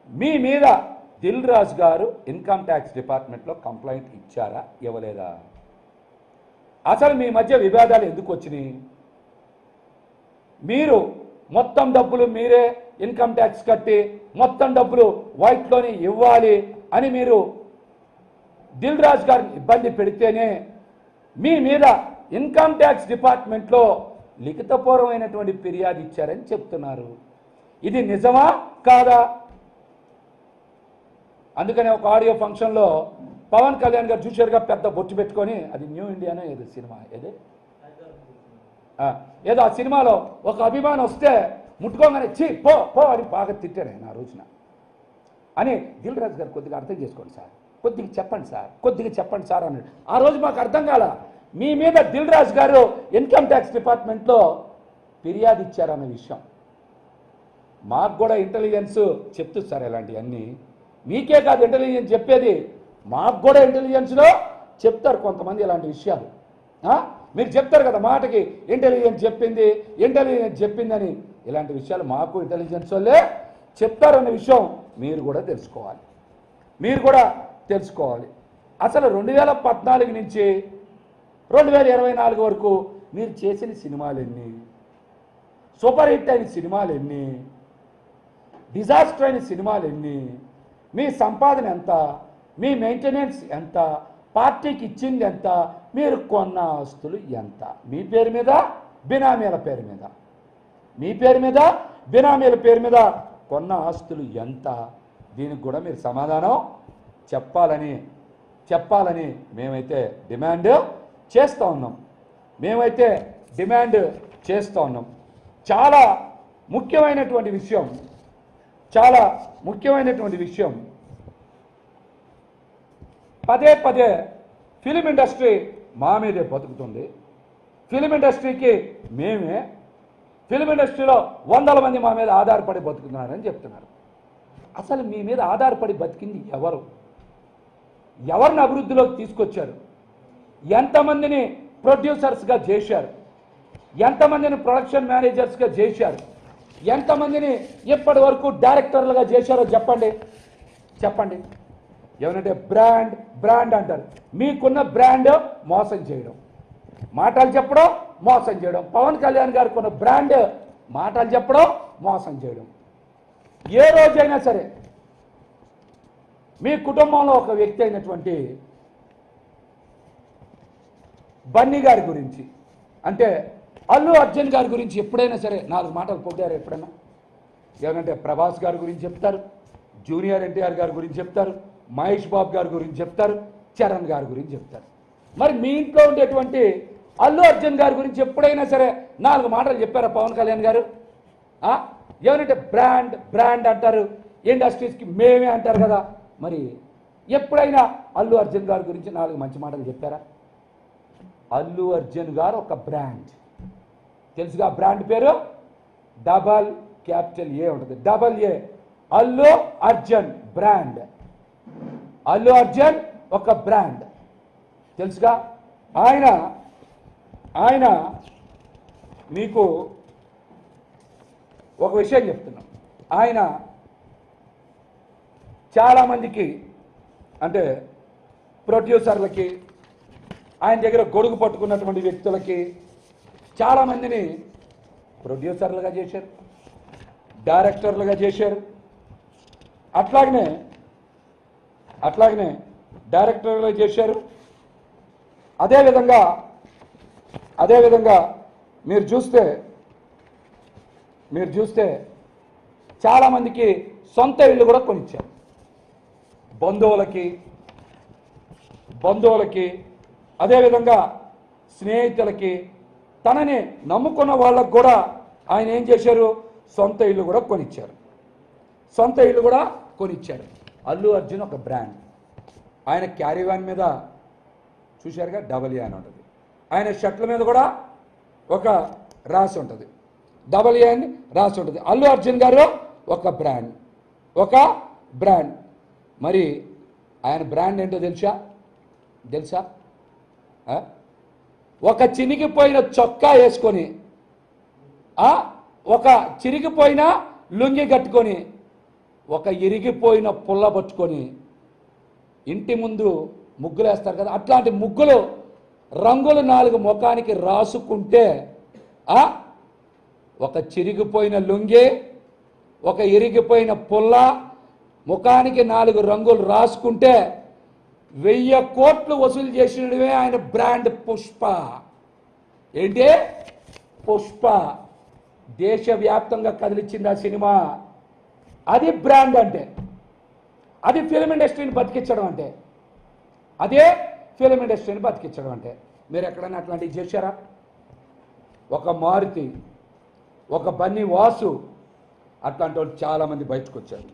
మీ మీద దిల్ రాజు గారు income tax డిపార్ట్మెంట్లో కంప్లైంట్ ఇచ్చారా ఇవ్వలేదా? అసలు మీ మధ్య వివాదాలు ఎందుకు వచ్చినాయి? మీరు మొత్తం డబ్బులు మీరే ఇన్కమ్ ట్యాక్స్ కట్టి మొత్తం డబ్బులు వైట్లోనే ఇవ్వాలి అని మీరు దిల్ రాజు గారిని ఇబ్బంది పెడితేనే మీ మీద ఇన్కమ్ ట్యాక్స్ డిపార్ట్మెంట్లో లిఖితపూర్వమైనటువంటి ఫిర్యాదు ఇచ్చారని చెప్తున్నారు. ఇది నిజమా కాదా? అందుకనే ఒక ఆడియో ఫంక్షన్లో పవన్ కళ్యాణ్ గారు చూశారుగా, పెద్ద బొట్టు పెట్టుకొని, అది న్యూ ఇండియానో ఏదో సినిమా ఏదో ఆ సినిమాలో ఒక అభిమానం వస్తే ముట్టుకోగానే చీ పో పో అని బాగా తిట్టారు ఆయన ఆ రోజున అని. దిల్ రాజు గారు కొద్దిగా అర్థం చేసుకోండి సార్, కొద్దిగా చెప్పండి సార్, కొద్దిగా చెప్పండి సార్ అన్నాడు. ఆ రోజు మాకు అర్థం కాల, మీ మీద దిల్ రాజు గారు ఇన్కమ్ ట్యాక్స్ డిపార్ట్మెంట్లో ఫిర్యాదు ఇచ్చారన్న విషయం. మాకు కూడా ఇంటెలిజెన్స్ చెప్తుంది సార్ ఇలాంటివన్నీ. మీకే కాదు ఇంటెలిజెన్స్ చెప్పేది, మాకు కూడా ఇంటెలిజెన్స్లో చెప్తారు కొంతమంది ఇలాంటి విషయాలు. మీరు చెప్తారు కదా మాటకి ఇంటెలిజెన్స్ చెప్పిందని, ఇలాంటి విషయాలు మాకు ఇంటెలిజెన్స్ వాళ్ళే చెప్తారన్న విషయం మీరు కూడా తెలుసుకోవాలి. అసలు 2014 నుంచి 2024 వరకు మీరు చేసిన సినిమాలు ఎన్ని, సూపర్ హిట్ అయిన సినిమాలు ఎన్ని, డిజాస్టర్ అయిన సినిమాలు ఎన్ని, మీ సంపాదన ఎంత, మీ మెయింటెనెన్స్ ఎంత, పార్టీకి ఇచ్చింది ఎంత, మీరు కొన్న ఆస్తులు ఎంత, మీ పేరు మీద బినామీల పేరు మీద, మీ పేరు మీద బినామీల పేరు మీద కొన్న ఆస్తులు ఎంత, దీనికి కూడా మీరు సమాధానం చెప్పాలని మేమైతే డిమాండ్ చేస్తూ ఉన్నాం. చాలా ముఖ్యమైనటువంటి విషయం, పదే ఫిలిం ఇండస్ట్రీ మా మీదే బతుకుతుంది. ఫిలిం ఇండస్ట్రీకి ఫిలిం ఇండస్ట్రీలో వందల మంది మా మీద ఆధారపడి బతుకుతున్నారని చెప్తున్నారు. అసలు మీ మీద ఆధారపడి బతికింది ఎవరిని అభివృద్ధిలోకి తీసుకొచ్చారు? ఎంతమందిని ప్రొడ్యూసర్స్గా చేశారు? ఎంతమందిని ప్రొడక్షన్ మేనేజర్స్గా చేశారు? ఎంతమందిని ఇప్పటి వరకు డైరెక్టర్లుగా చేశారో చెప్పండి. ఏమనంటే బ్రాండ్ అంటారు. మీకున్న బ్రాండ్ మోసం చేయడం, మాటలు చెప్పడం మోసం చేయడం. పవన్ కళ్యాణ్ గారికి ఉన్న బ్రాండ్ మాటలు చెప్పడం మోసం చేయడం. ఏ రోజైనా సరే మీ కుటుంబంలో ఒక వ్యక్తి అయినటువంటి బన్నీ గారి గురించి, అంటే అల్లు అర్జున్ గారి గురించి ఎప్పుడైనా సరే 4 మాటలు పొగిడారు ఎప్పుడైనా? ఏమంటే ప్రభాస్ గారి గురించి చెప్తారు, జూనియర్ ఎన్టీఆర్ గారి గురించి చెప్తారు, మహేష్ బాబు గారి గురించి చెప్తారు, చరణ్ గారి గురించి చెప్తారు. మరి మీ ఇంట్లో ఉండేటువంటి అల్లు అర్జున్ గారి గురించి ఎప్పుడైనా సరే 4 మాటలు చెప్పారా పవన్ కళ్యాణ్ గారు? ఏమంటే బ్రాండ్ అంటారు, ఇండస్ట్రీస్కి మేమే అంటారు కదా. మరి ఎప్పుడైనా అల్లు అర్జున్ గారి గురించి 4 మంచి మాటలు చెప్పారా? అల్లు అర్జున్ గారు ఒక బ్రాండ్, తెలుసుగా బ్రాండ్ పేరు AA ఉంటుంది, AA అల్లు అర్జున్ బ్రాండ్. అల్లు అర్జున్ ఒక బ్రాండ్ తెలుసుగా. ఆయన మీకు ఒక విషయం చెప్తున్నాం. ఆయన చాలామందికి, అంటే ప్రొడ్యూసర్లకి, ఆయన దగ్గర గొడుగు పట్టుకున్నటువంటి వ్యక్తులకి చాలామందిని ప్రొడ్యూసర్లుగా చేశారు, డైరెక్టర్లుగా చేశారు. అట్లాగనే డైరెక్టర్లుగా చేశారు. అదేవిధంగా మీరు చూస్తే చాలామందికి సొంత ఇల్లు కూడా కొనిచ్చారు. బంధువులకి అదేవిధంగా స్నేహితులకి, తనని నమ్ముకున్న వాళ్ళకు కూడా ఆయన ఏం చేశారు? సొంత ఇల్లు కూడా కొనిచ్చారు. అల్లు అర్జున్ ఒక బ్రాండ్. ఆయన క్యారీవాన్ మీద చూశారుగా AA అని ఉంటుంది. ఆయన షర్ట్ల మీద కూడా ఒక రాసి ఉంటుంది, AA అని రాసి ఉంటుంది. అల్లు అర్జున్ గారు ఒక బ్రాండ్. మరి ఆయన బ్రాండ్ ఏంటో తెలుసా? ఒక చినిగిపోయిన చొక్కా వేసుకొని, ఒక చిరిగిపోయిన లుంగి కట్టుకొని, ఒక ఇరిగిపోయిన పుల్ల పట్టుకొని ఇంటి ముందు ముగ్గులు వేస్తారు కదా, అట్లాంటి ముగ్గులు రంగులు 4 ముఖానికి రాసుకుంటే ఒక చిరిగిపోయిన లుంగి, ఒక ఇరిగిపోయిన పుల్ల, ముఖానికి 4 రంగులు రాసుకుంటే 1000 కోట్లు వసూలు చేసినవే ఆయన బ్రాండ్ పుష్ప. ఏంటి పుష్ప దేశవ్యాప్తంగా కదిలిచ్చింది ఆ సినిమా. అది బ్రాండ్ అంటే, అది ఫిల్మ్ ఇండస్ట్రీని బతికించడం అంటే, అదే ఫిల్మ్ ఇండస్ట్రీని బతికించడం అంటే. మీరు ఎక్కడైనా అట్లాంటివి చేశారా? ఒక మారుతి, ఒక బన్నీ వాసు, అట్లాంటి వాళ్ళు చాలామంది బయటకు వచ్చారు.